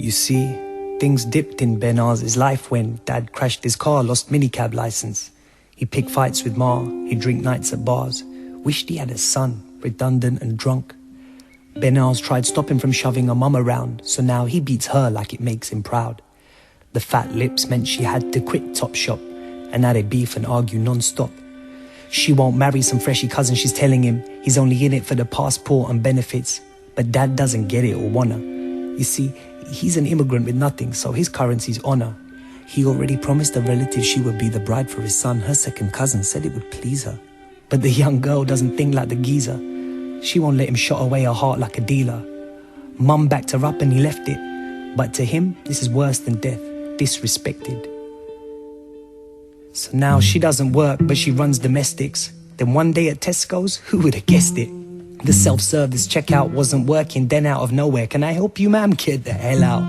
You see, things dipped in Benaz's life when Dad crashed his car, lost minicab license. He picked fights with Ma, he'd drink nights at bars. Wished he had a son, redundant and drunk. Benaz tried stopping from shoving her mum around, so now he beats her like it makes him proud. The fat lips meant she had to quit Topshop, and now they beef and argue non-stop. She won't marry some freshy cousin, she's telling him he's only in it for the passport and benefits. But Dad doesn't get it or wanna. You see, he's an immigrant with nothing, so his currency's honor. He already promised a relative she would be the bride for his son. Her second cousin said it would please her. But the young girl doesn't think like the geezer. She won't let him shot away her heart like a dealer. Mum backed her up and he left it. But to him, this is worse than death, disrespected. So now she doesn't work, but she runs domestics. Then one day at Tesco's, who would have guessed it? The self-service checkout wasn't working, then out of nowhere, "Can I help you, ma'am?" Get the hell out.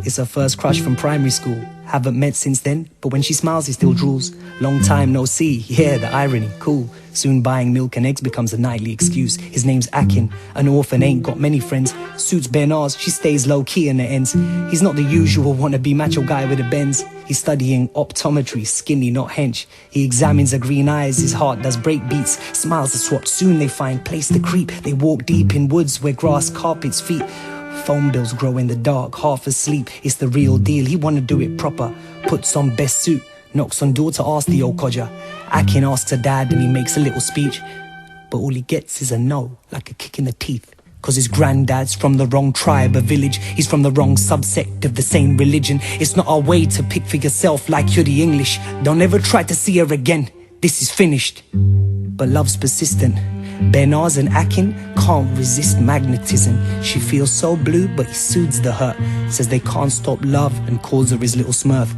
It's her first crush from primary school. Haven't met since then, but when she smiles he still drools. Long time no see, yeah, the irony, cool. Soon buying milk and eggs becomes a nightly excuse. His name's Akin, an orphan, ain't got many friends. Suits Benaz, she stays low-key in the ends. He's not the usual wannabe macho guy with a Benz. He's studying optometry, skinny, not hench. He examines her green eyes, his heart does break beats. Smiles are swapped, soon they find place to creep. They walk deep in woods where grass carpets feet. Phone bills grow in the dark, half asleep. It's the real deal, he wanna do it proper. Puts on best suit, knocks on door to ask the old codger. Akin asks her dad and he makes a little speech. But all he gets is a no, like a kick in the teeth. Cause his granddad's from the wrong tribe or village. He's from the wrong subsect of the same religion. It's not our way to pick for yourself like you're the English. Don't ever try to see her again, this is finished. But love's persistent. Benaz and Akin can't resist magnetism. She feels so blue, but he soothes the hurt. Says they can't stop love and calls her his little Smurf.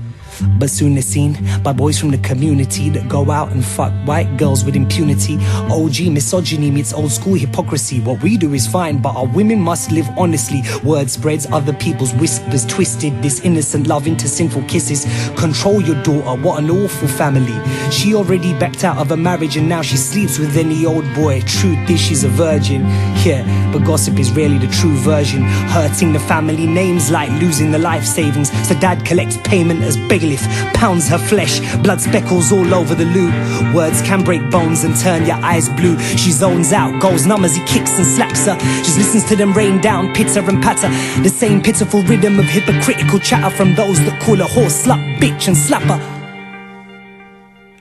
But soon they're seen by boys from the community that go out and fuck white girls with impunity. OG misogyny meets old school hypocrisy. What we do is fine, but our women must live honestly. Word spreads, other people's whispers twisted. This innocent love into sinful kisses. Control your daughter, what an awful family. She already backed out of a marriage and now she sleeps with any old boy. Truth is she's a virgin, yeah, but gossip is rarely the true version. Hurting the family names like losing the life savings. So dad collects payment as bailiff, pounds her flesh, blood speckles all over the loo. Words can break bones and turn your eyes blue. She zones out, goes numb as he kicks and slaps her. Just listens to them rain down, pitter and patter. The same pitiful rhythm of hypocritical chatter from those that call her horse, slut, bitch and slapper.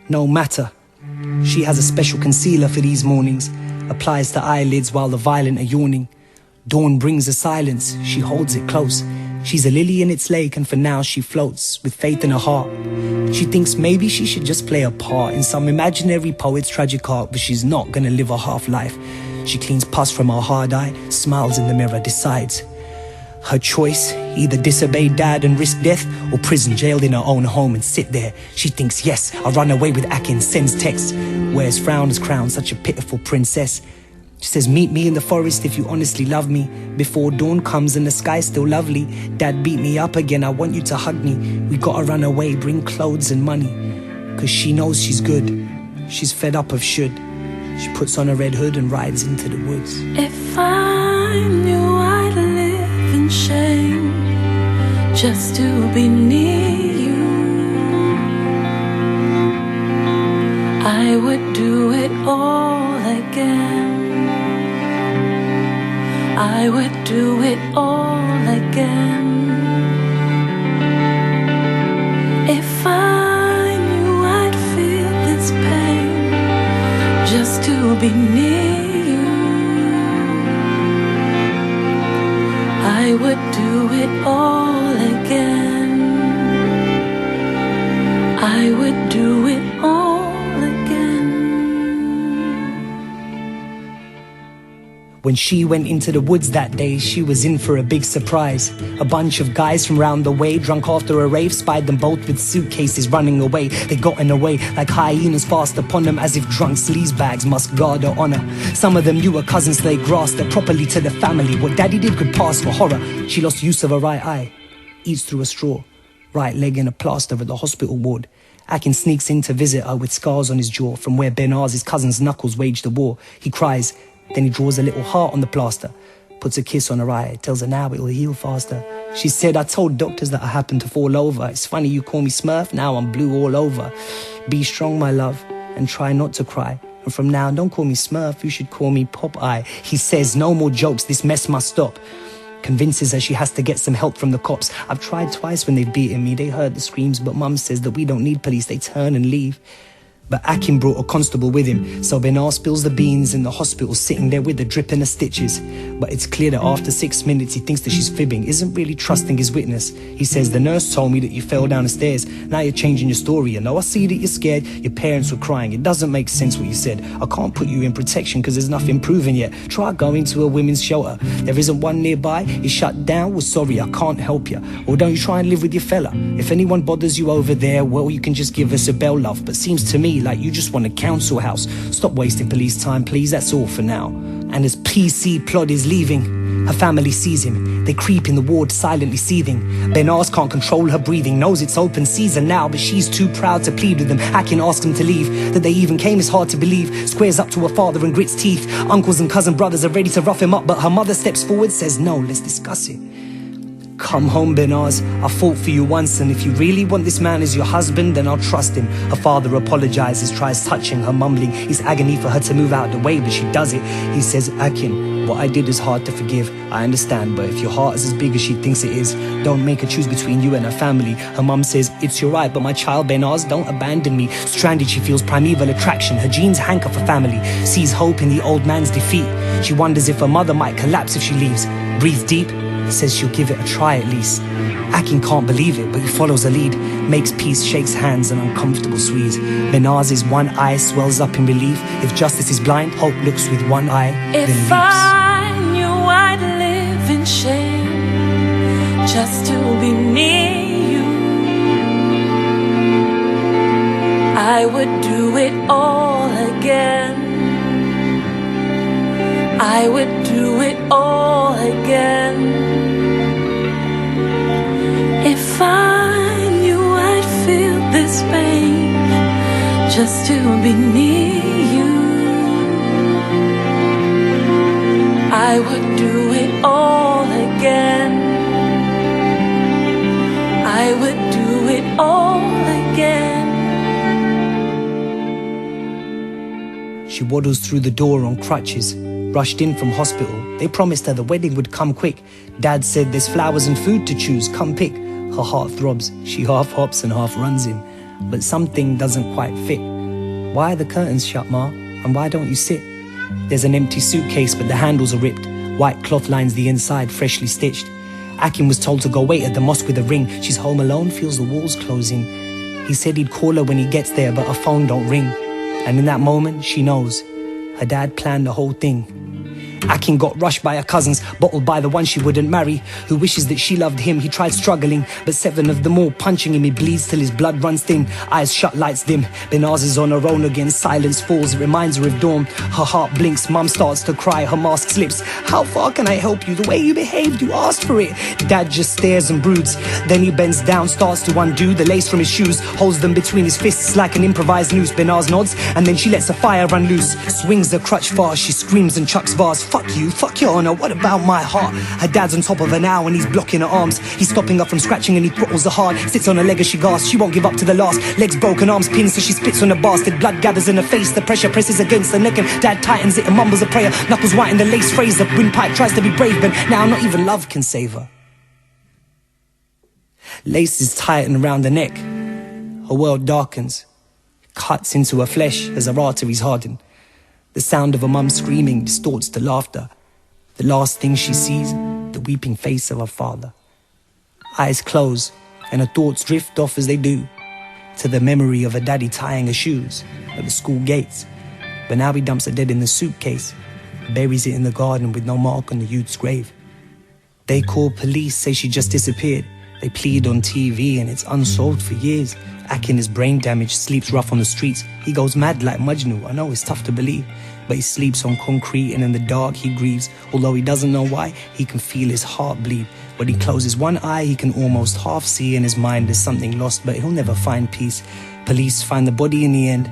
No matter, she has a special concealer for these mornings. Applies to eyelids while the violent are yawning. Dawn brings a silence, she holds it close. She's a lily in its lake and for now she floats with faith in her heart. She thinks maybe she should just play a part in some imaginary poet's tragic art, but she's not gonna live a half-life. She cleans pus from her hard eye, smiles in the mirror, decides. Her choice, either disobey dad and risk death, or prison jailed in her own home and sit there. She thinks, yes, I'll run away with Akin, sends text. Wears frown as crown, such a pitiful princess. She says, meet me in the forest if you honestly love me. Before dawn comes and the sky's still lovely. Dad beat me up again, I want you to hug me. We gotta run away, bring clothes and money. Cause she knows she's good, she's fed up of should. She puts on a red hood and rides into the woods. If I knew I'd live in shame just to be near you, I would do it all again. I would do it all again. If I knew I'd feel this pain just to be near you, I would do it all again. I would do it all again. When she went into the woods that day, she was in for a big surprise. A bunch of guys from round the way, drunk after a rave, spied them both with suitcases running away. They gotten away like hyenas fast upon them, as if drunk sleazebags must guard her honor. Some of them knew her cousins, so they grasped her properly to the family. What daddy did could pass for horror. She lost use of her right eye, eats through a straw, right leg in a plaster at the hospital ward. Akin sneaks in to visit her with scars on his jaw from where Benaz's cousin's knuckles waged a war. He cries, then he draws a little heart on the plaster, puts a kiss on her eye, tells her now it will heal faster. She said, I told doctors that I happened to fall over. It's funny you call me Smurf, now I'm blue all over. Be strong, my love, and try not to cry. And from now, don't call me Smurf, you should call me Popeye. He says, no more jokes, this mess must stop. Convinces her she has to get some help from the cops. I've tried twice when they've beaten me. They heard the screams, but Mum says that we don't need police. They turn and leave. But Akin brought a constable with him, so Benaz spills the beans in the hospital, sitting there with the dripping of stitches. But it's clear that after 6 minutes he thinks that she's fibbing, isn't really trusting his witness. He says, the nurse told me that you fell down the stairs. Now you're changing your story. You know, I see that you're scared. Your parents were crying. It doesn't make sense what you said. I can't put you in protection because there's nothing proven yet. Try going to a women's shelter. There isn't one nearby. It's shut down. Well, sorry, I can't help you. Or don't you try and live with your fella. If anyone bothers you over there, well, you can just give us a bell, love. But seems to me like you just want a council house. Stop wasting police time, please. That's all for now. And as PC Plod is leaving, her family sees him. They creep in the ward, silently seething. Benaz can't control her breathing, knows it's open season now, but she's too proud to plead with them. Akin asks him to leave. That they even came is hard to believe. Squares up to her father and grits teeth. Uncles and cousin brothers are ready to rough him up, but her mother steps forward, says no, let's discuss it. Come home, Benaz. I fought for you once, and if you really want this man as your husband, then I'll trust him. Her father apologizes, tries touching her, mumbling it's agony for her to move out of the way, but she does it. He says, Akin, what I did is hard to forgive. I understand, but if your heart is as big as she thinks it is, don't make her choose between you and her family. Her mum says, it's your right, but my child, Benaz, don't abandon me. Stranded, she feels primeval attraction. Her genes hanker for family. Sees hope in the old man's defeat. She wonders if her mother might collapse if she leaves. Breathes deep. Says she'll give it a try at least. Akin can't believe it, but he follows her lead. Makes peace, shakes hands, an uncomfortable squeeze. Benaz's one eye swells up in relief. If justice is blind, hope looks with one eye, then leaps. If I knew I'd live in shame just to be near you, I would do it all again. I would do it all again. If I knew I'd feel this pain just to be near you, I would do it all again. I would do it all again. She waddles through the door on crutches. Rushed in from hospital, they promised her the wedding would come quick. Dad said there's flowers and food to choose, come pick. Her heart throbs, she half hops and half runs in. But something doesn't quite fit. Why are the curtains shut, Ma? And why don't you sit? There's an empty suitcase, but the handles are ripped. White cloth lines the inside, freshly stitched. Akin was told to go wait at the mosque with a ring. She's home alone, feels the walls closing. He said he'd call her when he gets there, but her phone don't ring. And in that moment, she knows. Her dad planned the whole thing. Akin got rushed by her cousins, bottled by the one she wouldn't marry, who wishes that she loved him. He tried struggling, but 7 of them all punching him. He bleeds till his blood runs thin. Eyes shut, lights dim. Benaz is on her own again. Silence falls, it reminds her of dawn. Her heart blinks, Mum starts to cry. Her mask slips. How far can I help you? The way you behaved, you asked for it. Dad just stares and broods. Then he bends down, starts to undo the lace from his shoes, holds them between his fists like an improvised noose. Benaz nods, and then she lets the fire run loose. Swings the crutch fast, she screams and chucks vase. Fuck you, fuck your honor, what about my heart? Her dad's on top of her now and he's blocking her arms. He's stopping her from scratching and he throttles her hard. Sits on her leg as she gasps, she won't give up to the last. Legs broken, arms pinned so she spits on the bastard. Blood gathers in her face, the pressure presses against her neck and Dad tightens it and mumbles a prayer. Knuckles white in the lace phrase, the windpipe tries to be brave, but now not even love can save her. Laces tighten around her neck. Her world darkens. Cuts into her flesh as her arteries harden. The sound of her mum screaming distorts to laughter. The last thing she sees, the weeping face of her father. Eyes close, and her thoughts drift off as they do, to the memory of her daddy tying her shoes at the school gates. But now he dumps her dead in the suitcase, buries it in the garden with no mark on the youth's grave. They call police, say she just disappeared. They plead on TV and it's unsolved for years. Akin is brain damaged, sleeps rough on the streets. He goes mad like Majnu. I know it's tough to believe, but he sleeps on concrete and in the dark he grieves. Although he doesn't know why, he can feel his heart bleed. When he closes one eye, he can almost half see in his mind there's something lost, but he'll never find peace. Police find the body in the end.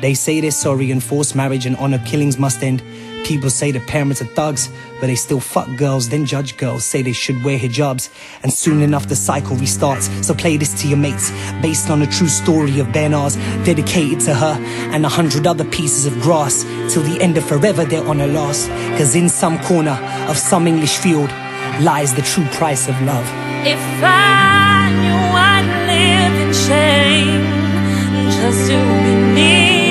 They say they're sorry and forced marriage and honor killings must end. People say the parents are thugs, but they still fuck girls, then judge girls, say they should wear hijabs. And soon enough the cycle restarts. So play this to your mates, based on a true story of Benaz, dedicated to her and 100 other pieces of grass. Till the end of forever they're on her last. Cause in some corner of some English field lies the true price of love. If I knew I'd live in shame just to be near